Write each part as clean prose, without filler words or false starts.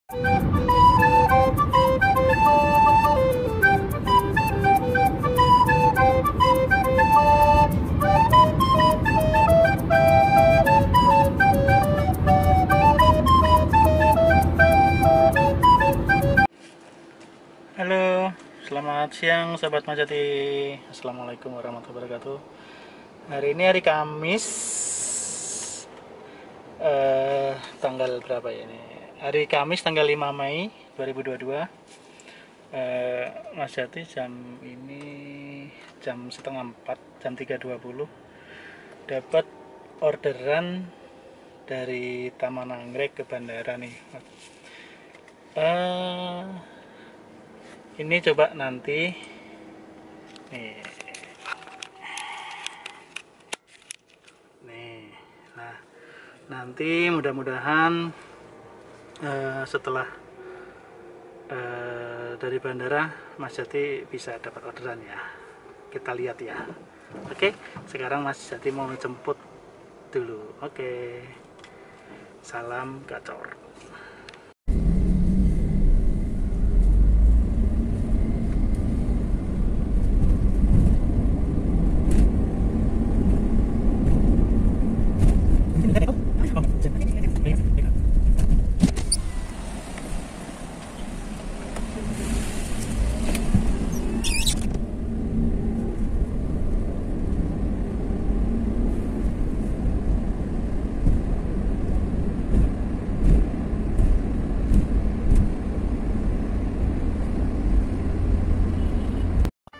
Halo, selamat siang Sobat Majati. Assalamualaikum warahmatullahi wabarakatuh. Hari ini hari Kamis, tanggal berapa ya ini? Hari Kamis tanggal 5 Mei 2022. Mas Jati jam setengah 4, jam 3.20 dapat orderan dari Taman Anggrek ke bandara nih. Ini coba nanti nih. Nah, nanti mudah-mudahan setelah dari bandara Mas Jati bisa dapat orderan ya. Kita lihat ya. Oke, sekarang Mas Jati mau jemput dulu. Oke. Salam gacor.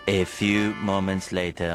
A few moments later.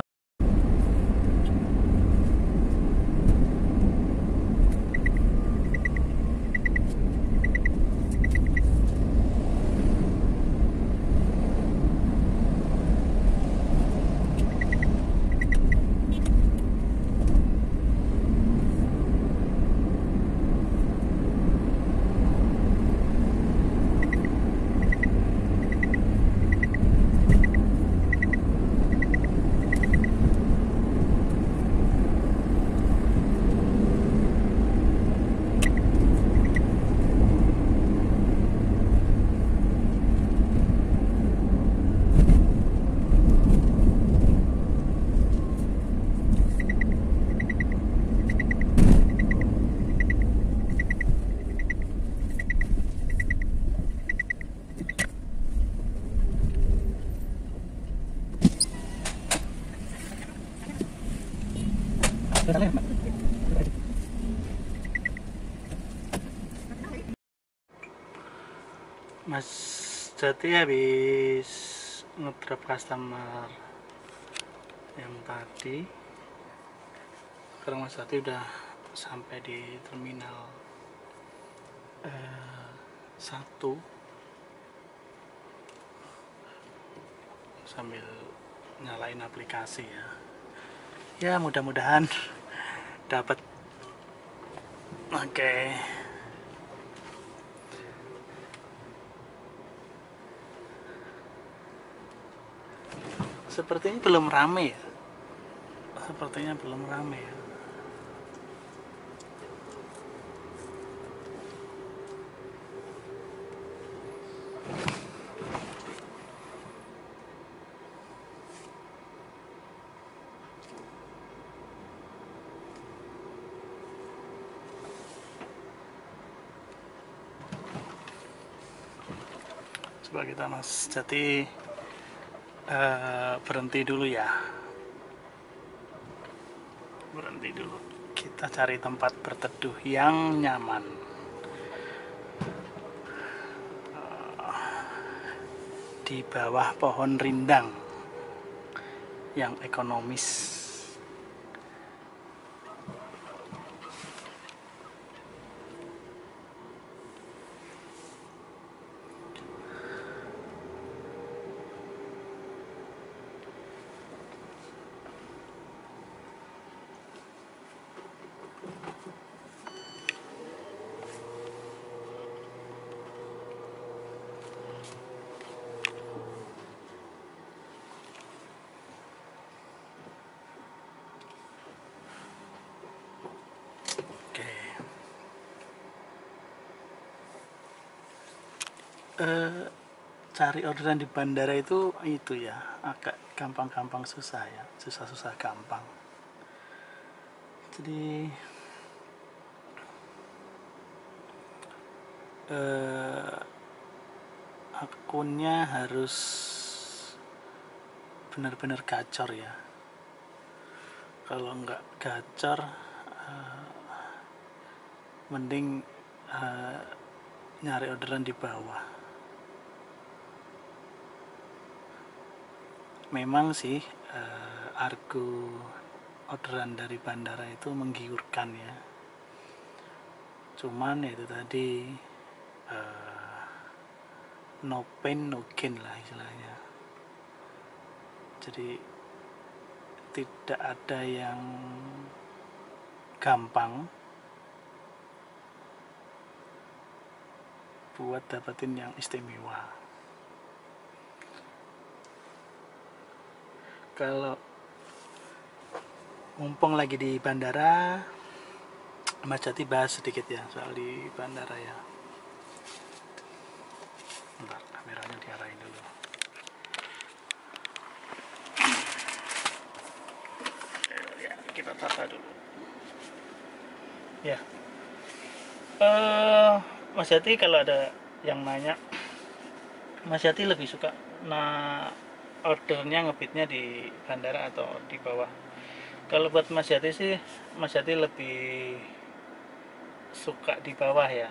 Mas Jati habis ngedrop customer yang tadi. Sekarang Mas Jati udah sampai di terminal 1 sambil nyalain aplikasi ya. Ya mudah-mudahan dapat. Oke. Sepertinya belum rame ya. Sepertinya belum rame ya. Coba kita Mas Jati berhenti dulu ya. Berhenti dulu. Kita cari tempat berteduh yang nyaman. Di bawah pohon rindang yang ekonomis. cari orderan di bandara itu ya agak gampang-gampang susah ya, susah-susah gampang. Jadi akunnya harus benar-benar gacor ya. Kalau nggak gacor mending nyari orderan di bawah. Memang sih argo orderan dari bandara itu menggiurkan ya, cuman ya itu tadi no pain no gain lah istilahnya. Jadi tidak ada yang gampang buat dapetin yang istimewa. Kalau mumpung lagi di bandara, Mas Jati bahas sedikit ya soal di bandara ya. Bentar, kameranya diarahin dulu. Ya, kita tata dulu. Ya. Mas Jati kalau ada yang nanya, Mas Jati lebih suka ordernya ngebitnya di bandara atau di bawah? Kalau buat Mas Jati sih, Mas Jati lebih suka di bawah ya.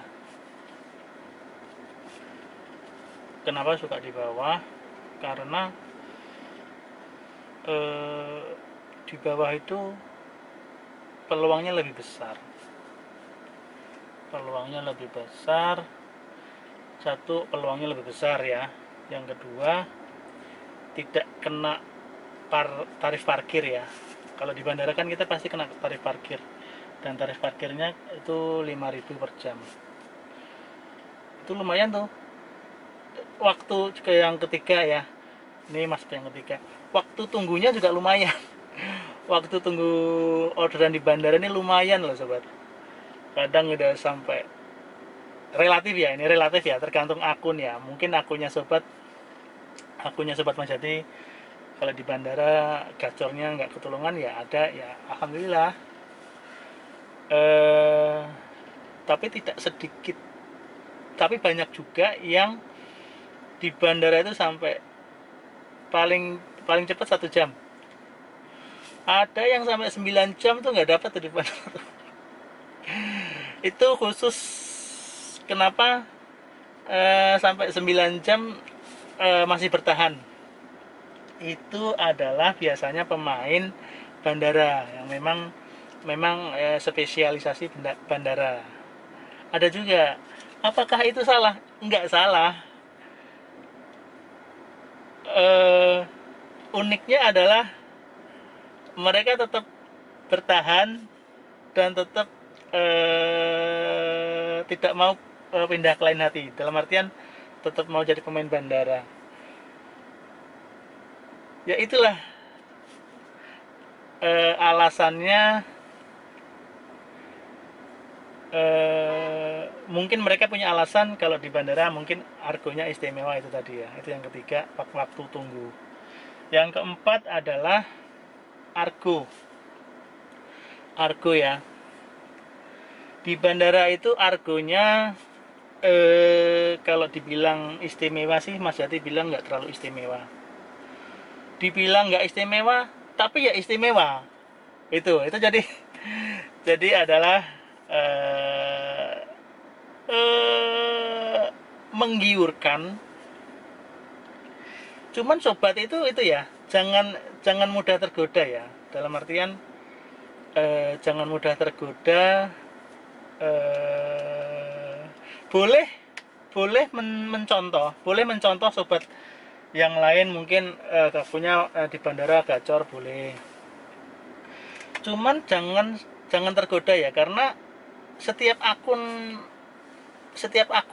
Kenapa suka di bawah? Karena di bawah itu peluangnya lebih besar. Satu, peluangnya lebih besar ya. Yang kedua, tidak kena tarif parkir ya. Kalau di bandara kan kita pasti kena tarif parkir, dan tarif parkirnya itu 5.000 per jam. Itu lumayan tuh. Waktu ke yang ketiga ya, ini masuk yang ketiga, waktu tunggunya juga lumayan. Waktu tunggu orderan di bandara ini lumayan loh sobat. Kadang udah sampai, relatif ya, ini relatif ya, tergantung akun ya. Mungkin akunnya sobat Mas Jati kalau di bandara gacornya nggak ketulungan ya ada ya, alhamdulillah. Tapi tidak sedikit, tapi banyak juga yang di bandara itu sampai paling cepat 1 jam. Ada yang sampai 9 jam tuh nggak dapat tuh di bandara. Itu khusus kenapa sampai 9 jam masih bertahan. Itu adalah biasanya pemain bandara yang memang spesialisasi bandara. Ada juga. Apakah itu salah? Enggak salah. Uniknya adalah mereka tetap bertahan dan tetap tidak mau pindah ke lain hati, dalam artian tetap mau jadi pemain bandara ya. Itulah alasannya. Mungkin mereka punya alasan kalau di bandara mungkin argonya istimewa, itu tadi ya. Itu yang ketiga, waktu tunggu. Yang keempat adalah argo ya. Di bandara itu argonya kalau dibilang istimewa sih Mas Jati bilang nggak terlalu istimewa. Dibilang nggak istimewa tapi ya istimewa. Itu jadi adalah menggiurkan. Cuman sobat itu ya, jangan mudah tergoda ya. Dalam artian jangan mudah tergoda. Boleh mencontoh sobat yang lain mungkin punya di bandara gacor, boleh. Cuman jangan tergoda ya, karena setiap akun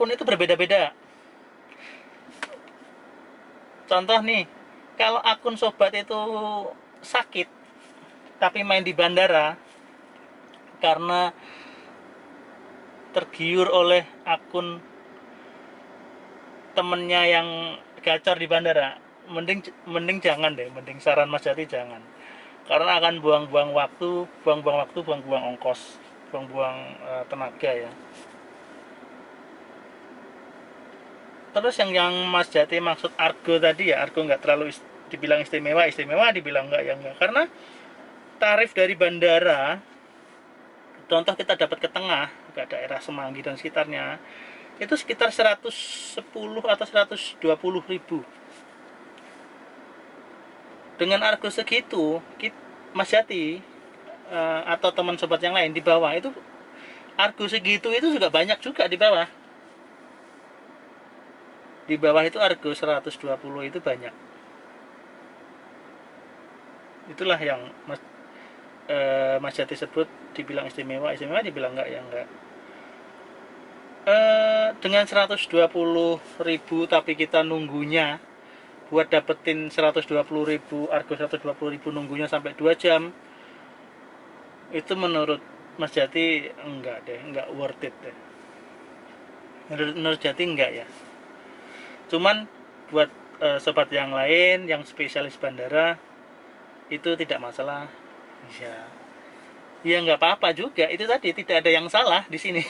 itu berbeda-beda. Contoh nih, kalau akun sobat itu sakit tapi main di bandara karena tergiur oleh akun temennya yang gacor di bandara, mending jangan deh, mending saran Mas Jati jangan, karena akan buang-buang waktu, buang-buang ongkos, buang-buang tenaga ya. Terus yang Mas Jati maksud argo tadi ya, argo nggak terlalu dibilang istimewa, dibilang nggak ya nggak, karena tarif dari bandara, contoh kita dapat ke tengah, ke daerah Semanggi dan sekitarnya, itu sekitar 110 atau 120 ribu. Dengan argo segitu, Mas Jati atau teman sobat yang lain di bawah itu, argo segitu itu juga banyak juga di bawah. Di bawah itu argo 120 itu banyak. Itulah yang Mas Jati sebut dibilang istimewa, dibilang enggak ya enggak. Dengan 120 ribu tapi kita nunggunya buat dapetin 120 ribu, argo 120 ribu nunggunya sampai 2 jam, itu menurut Mas Jati enggak deh, enggak worth it deh. Menurut Jati enggak ya. Cuman buat sobat yang lain yang spesialis bandara itu tidak masalah. Ya nggak apa-apa juga, itu tadi tidak ada yang salah di sini.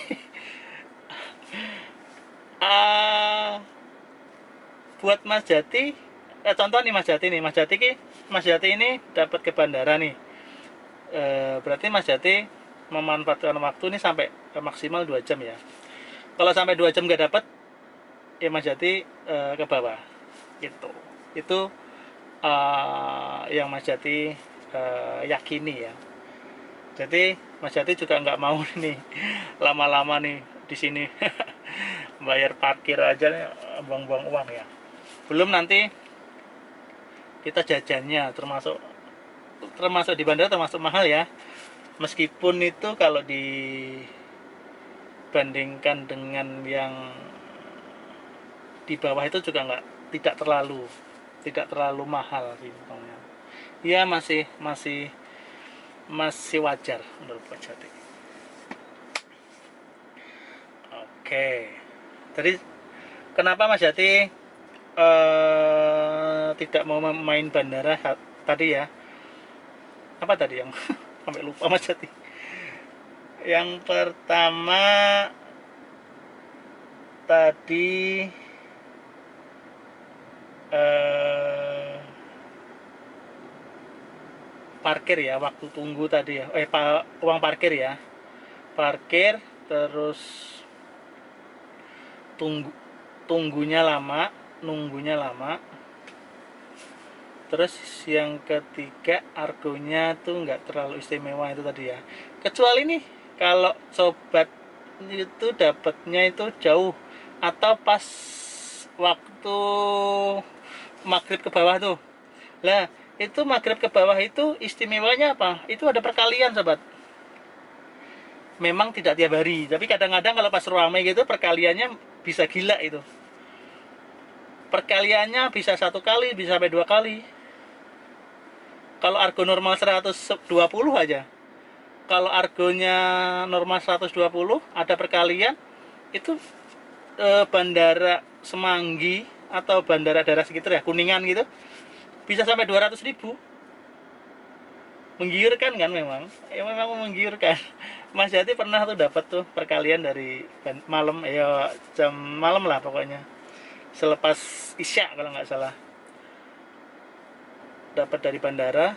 Buat Mas Jati, contoh nih Mas Jati ini dapat ke bandara nih, berarti Mas Jati memanfaatkan waktu ini sampai maksimal 2 jam ya. Kalau sampai 2 jam nggak dapat, ya Mas Jati ke bawah. Itu yang Mas Jati yakini ya. Jadi Mas Jati juga nggak mau nih lama-lama nih di sini bayar parkir aja nih, buang-buang uang ya. Belum nanti kita jajannya, termasuk di bandara termasuk mahal ya. Meskipun itu kalau dibandingkan dengan yang di bawah itu juga tidak terlalu mahal sih untungnya. Ya masih wajar menurut Pak Jati. Oke. Jadi kenapa Mas Jati tidak mau main bandara tadi ya? Apa tadi yang sampai lupa Mas Jati? Yang pertama tadi parkir ya, waktu tunggu tadi ya, uang parkir ya, parkir, terus nunggunya lama, terus yang ketiga argonya tuh nggak terlalu istimewa itu tadi ya, kecuali nih kalau sobat itu dapatnya itu jauh atau pas waktu maghrib ke bawah tuh lah. Itu maghrib ke bawah itu istimewanya apa? Itu ada perkalian sobat. Memang tidak tiap hari, tapi kadang-kadang kalau pas ramai gitu perkaliannya bisa gila itu. Perkaliannya bisa 1 kali, bisa sampai 2 kali. Kalau argo normal 120 aja. Kalau argonya normal 120 ada perkalian itu bandara Semanggi atau bandara daerah sekitar ya, Kuningan gitu, bisa sampai 200 ribu. Menggiurkan kan memang, ya memang menggiurkan. Mas Jati pernah tuh dapat tuh perkalian dari malam, ya jam malam lah pokoknya, selepas Isya kalau nggak salah, dapat dari bandara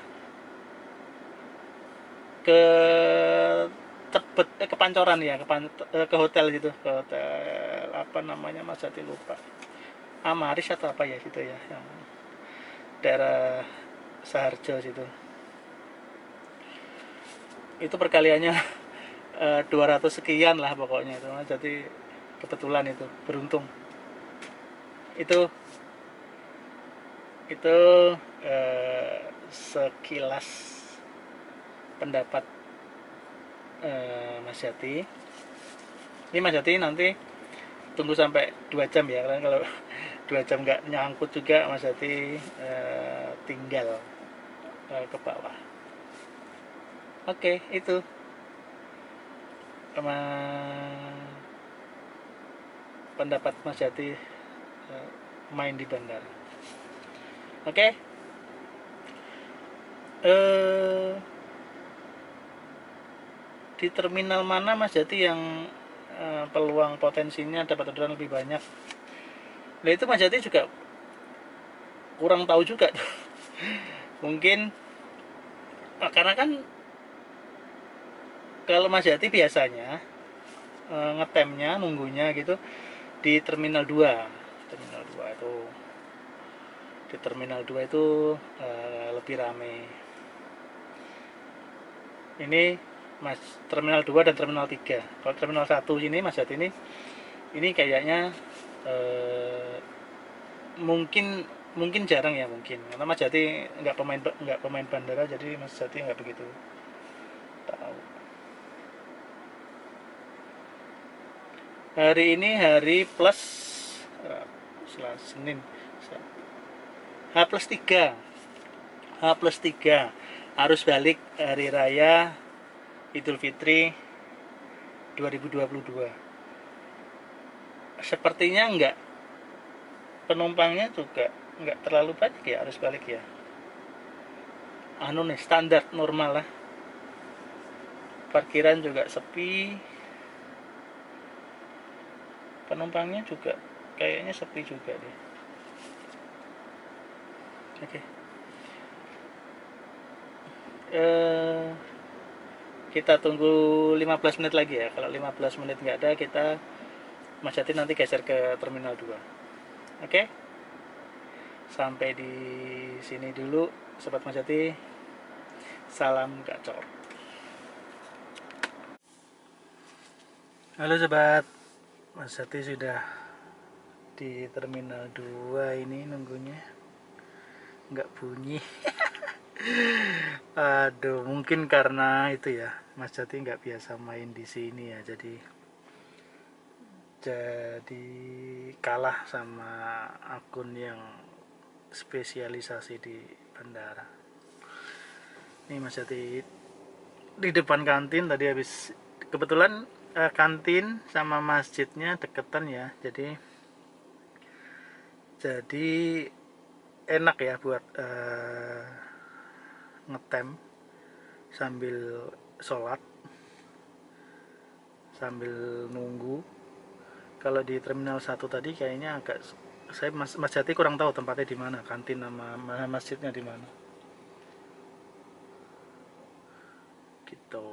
ke Tebet, ke Pancoran ya, ke hotel gitu, ke hotel apa namanya Mas Jati lupa, Amaris atau apa ya gitu ya, yang daerah Saharjo situ. Itu perkaliannya 200 sekian lah pokoknya itu. Jadi kebetulan itu beruntung. Itu sekilas pendapat Mas Jati. Ini Mas Jati nanti tunggu sampai 2 jam ya, karena kalau 2 jam nggak nyangkut juga Mas Jati tinggal ke bawah. Oke, itu pendapat Mas Jati main di bandara. Oke. Di terminal mana Mas Jati yang peluang potensinya dapat orderan lebih banyak? Nah itu Mas Jati juga kurang tahu juga. Mungkin karena kan kalau Mas Jati biasanya ngetemnya, nunggunya gitu di Terminal 2. Terminal 2 itu di Terminal 2 itu lebih rame. Ini Mas Terminal 2 dan Terminal 3. Kalau Terminal 1 ini Mas Jati ini kayaknya mungkin jarang ya, mungkin karena Mas Jati nggak pemain bandara, jadi Mas Jati nggak begitu tahu. Hari ini hari plus Senin H+3 arus balik hari raya Idul Fitri 2022. Sepertinya penumpangnya juga nggak terlalu banyak ya arus balik ya. Standar normal lah. Parkiran juga sepi. Penumpangnya juga kayaknya sepi juga deh. Oke. Kita tunggu 15 menit lagi ya. Kalau 15 menit nggak ada, Mas Jati nanti geser ke Terminal 2. Oke. Sampai di sini dulu Sobat Mas Jati. Salam gacor. Halo Sobat, Mas Jati sudah di Terminal 2 ini nunggunya. Nggak bunyi. Aduh, mungkin karena itu ya, Mas Jati nggak biasa main di sini ya, jadi kalah sama akun yang spesialisasi di bandara. Ini Mas Jati di depan kantin tadi habis, kebetulan kantin sama masjidnya deketan ya, jadi enak ya buat ngetem sambil sholat, sambil nunggu. Kalau di Terminal 1 tadi kayaknya Mas Jati kurang tahu tempatnya di mana, kantin sama masjidnya di mana. Gitu.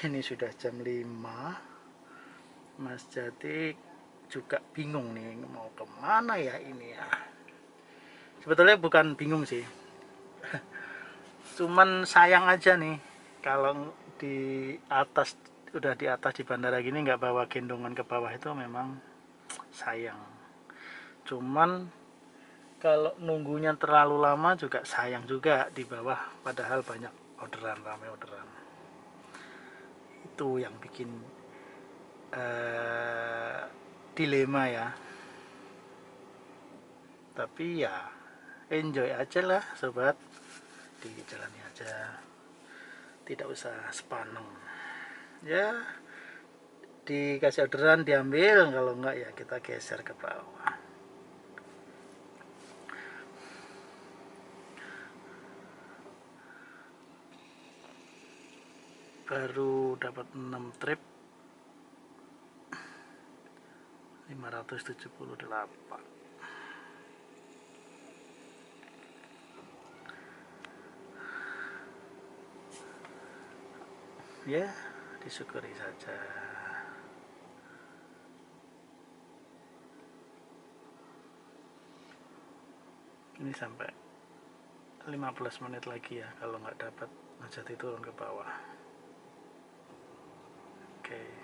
Ini sudah jam 5. Mas Jati juga bingung nih mau kemana ya ini ya. Sebetulnya bukan bingung sih. Cuman sayang aja nih kalau udah di atas di bandara gini nggak bawa gendongan ke bawah, itu memang sayang. Cuman kalau nunggunya terlalu lama juga sayang juga di bawah, padahal banyak orderan, ramai orderan. Itu yang bikin dilema ya. Tapi ya enjoy aja lah sobat, dijalani aja, tidak usah sepaneng ya. Dikasih orderan diambil, kalau enggak ya kita geser ke bawah. Baru dapat 6 trip 578. Ya, disyukuri saja. Ini sampai 15 menit lagi ya, kalau nggak dapat Mas Jati turun ke bawah. Oke.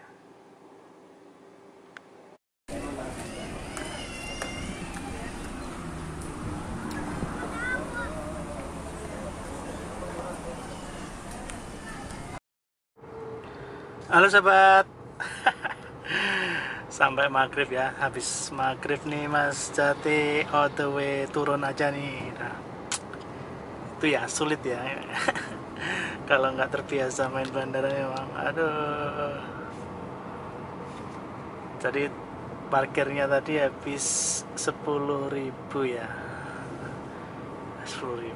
Halo sobat. Sampai maghrib ya, habis maghrib nih Mas Jati all the way turun aja nih. Nah, itu ya sulit ya. Kalau nggak terbiasa main bandara memang, aduh. Jadi parkirnya tadi habis 10.000 ya, 10.000.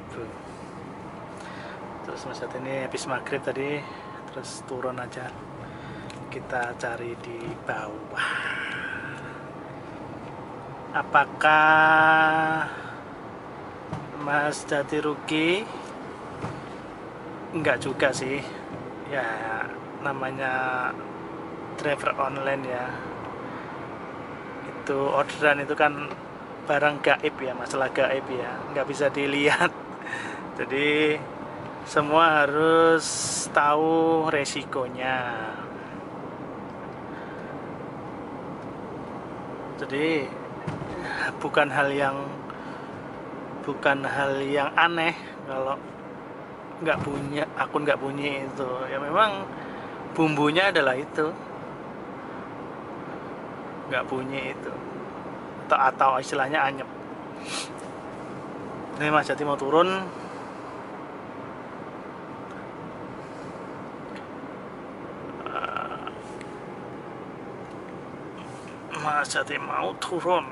Terus Mas Jati ini habis maghrib tadi, terus turun aja, kita cari di bawah. Apakah Mas Jati rugi? Enggak juga sih ya, namanya driver online ya, itu orderan itu kan barang gaib ya, masalah gaib ya, nggak bisa dilihat. Jadi semua harus tahu resikonya. Jadi bukan hal yang aneh kalau akun nggak bunyi itu ya, memang bumbunya adalah itu, nggak bunyi itu, atau istilahnya anyep. Ini Mas Jati mau turun, Mas Jati mau turun.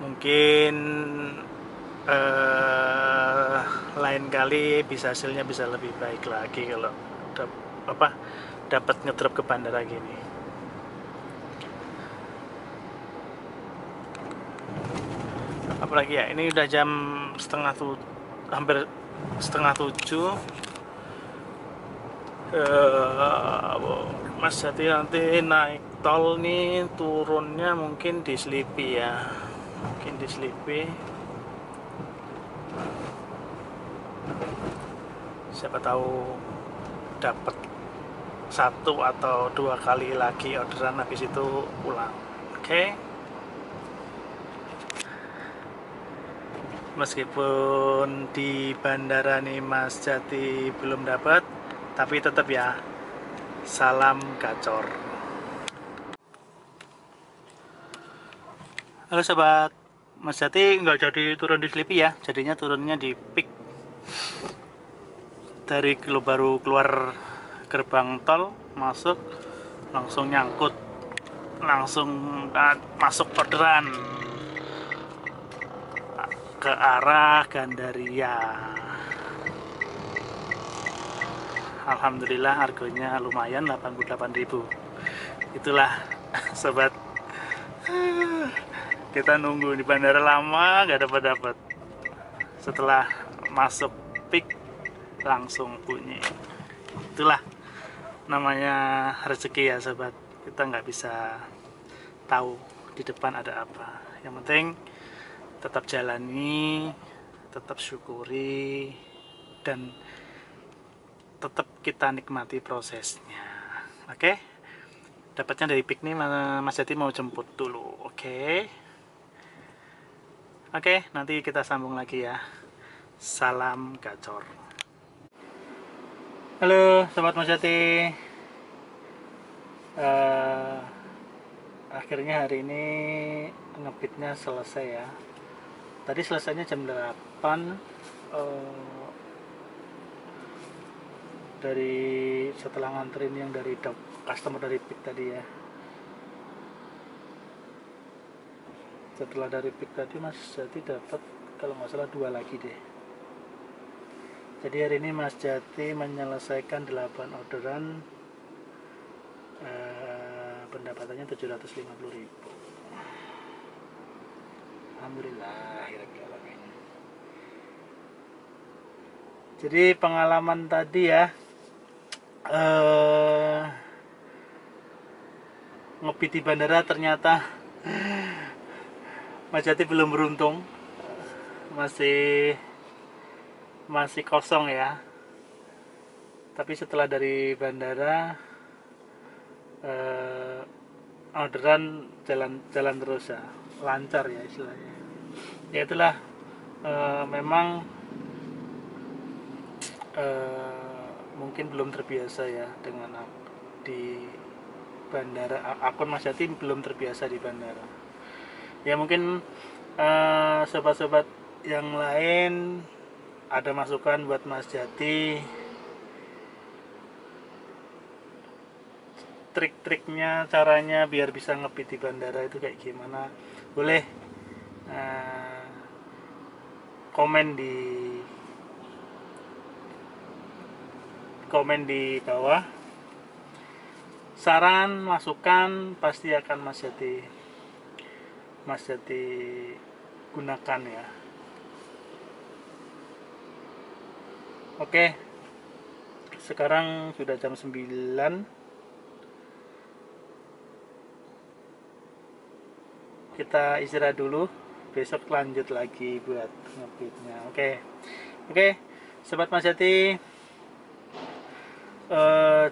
Mungkin lain kali hasilnya bisa lebih baik lagi kalau dapat ngedrop ke bandara gini. Apalagi ya, ini udah jam hampir setengah 7. Mas Jati nanti naik tol nih, turunnya mungkin di Slipi ya, mungkin di Slipi. Siapa tahu dapat 1 atau 2 kali lagi orderan, habis itu pulang. Oke. Meskipun di bandara nih Mas Jati belum dapat, tapi tetap ya, salam gacor. Halo sobat, Mas Jati nggak jadi turun di Slipi ya, jadinya turunnya di Peak. Dari baru keluar gerbang tol, masuk langsung nyangkut, langsung masuk orderan ke arah Gandaria. Alhamdulillah harganya lumayan, 88.000. Itulah sobat, kita nunggu di bandara lama nggak dapat. Setelah masuk Peak langsung bunyi. Itulah namanya rezeki ya sobat, kita nggak bisa tahu di depan ada apa. Yang penting tetap jalani, tetap syukuri, dan tetap kita nikmati prosesnya. Oke, dapatnya dari Peak nih, Mas Jati mau jemput dulu. Oke, nanti kita sambung lagi ya. Salam gacor. Halo sobat Mas Jati, akhirnya hari ini ngebitnya selesai ya. Tadi selesainya jam 8, dari setelah nganterin yang dari customer dari Peak tadi ya. Setelah dari Peak tadi Mas Jati dapat kalau nggak salah 2 lagi deh. Jadi hari ini Mas Jati menyelesaikan 8 orderan, pendapatannya 750.000. Alhamdulillah. Jadi pengalaman tadi ya, ngopi di bandara ternyata Mas Jati belum beruntung, masih kosong ya. Tapi setelah dari bandara, orderan jalan terus ya, lancar ya istilahnya. Ya itulah, memang mungkin belum terbiasa ya dengan di bandara. Akun Mas Jati belum terbiasa di bandara. Ya mungkin sobat-sobat yang lain ada masukan buat Mas Jati, trik-triknya, caranya biar bisa ngebit di bandara itu kayak gimana, boleh komen di bawah. Saran, masukan pasti akan Mas Jati gunakan ya. Oke, sekarang sudah jam 9. Kita istirahat dulu, besok lanjut lagi buat ngebitnya. Oke, sobat Mas Jati,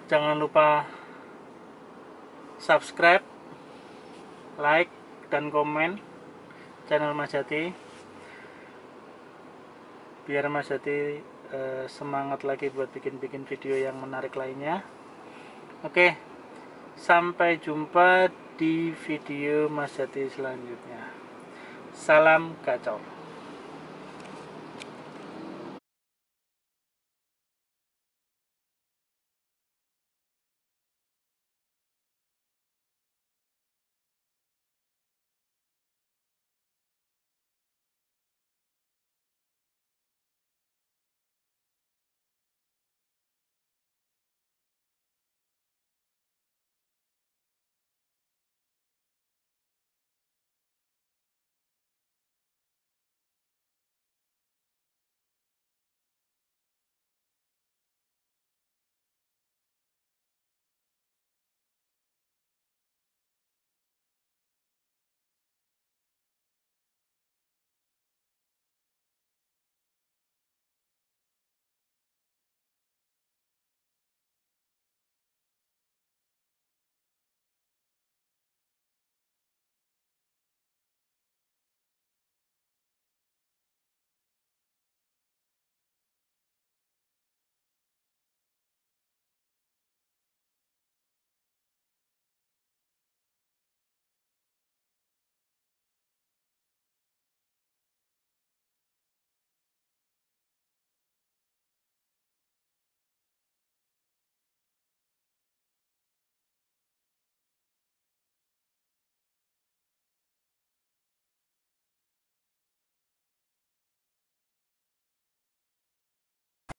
jangan lupa subscribe, like, dan komen channel Mas Jati biar Mas Jati semangat lagi buat bikin video yang menarik lainnya. Oke, sampai jumpa di video Mas Jati selanjutnya. Salam kacau.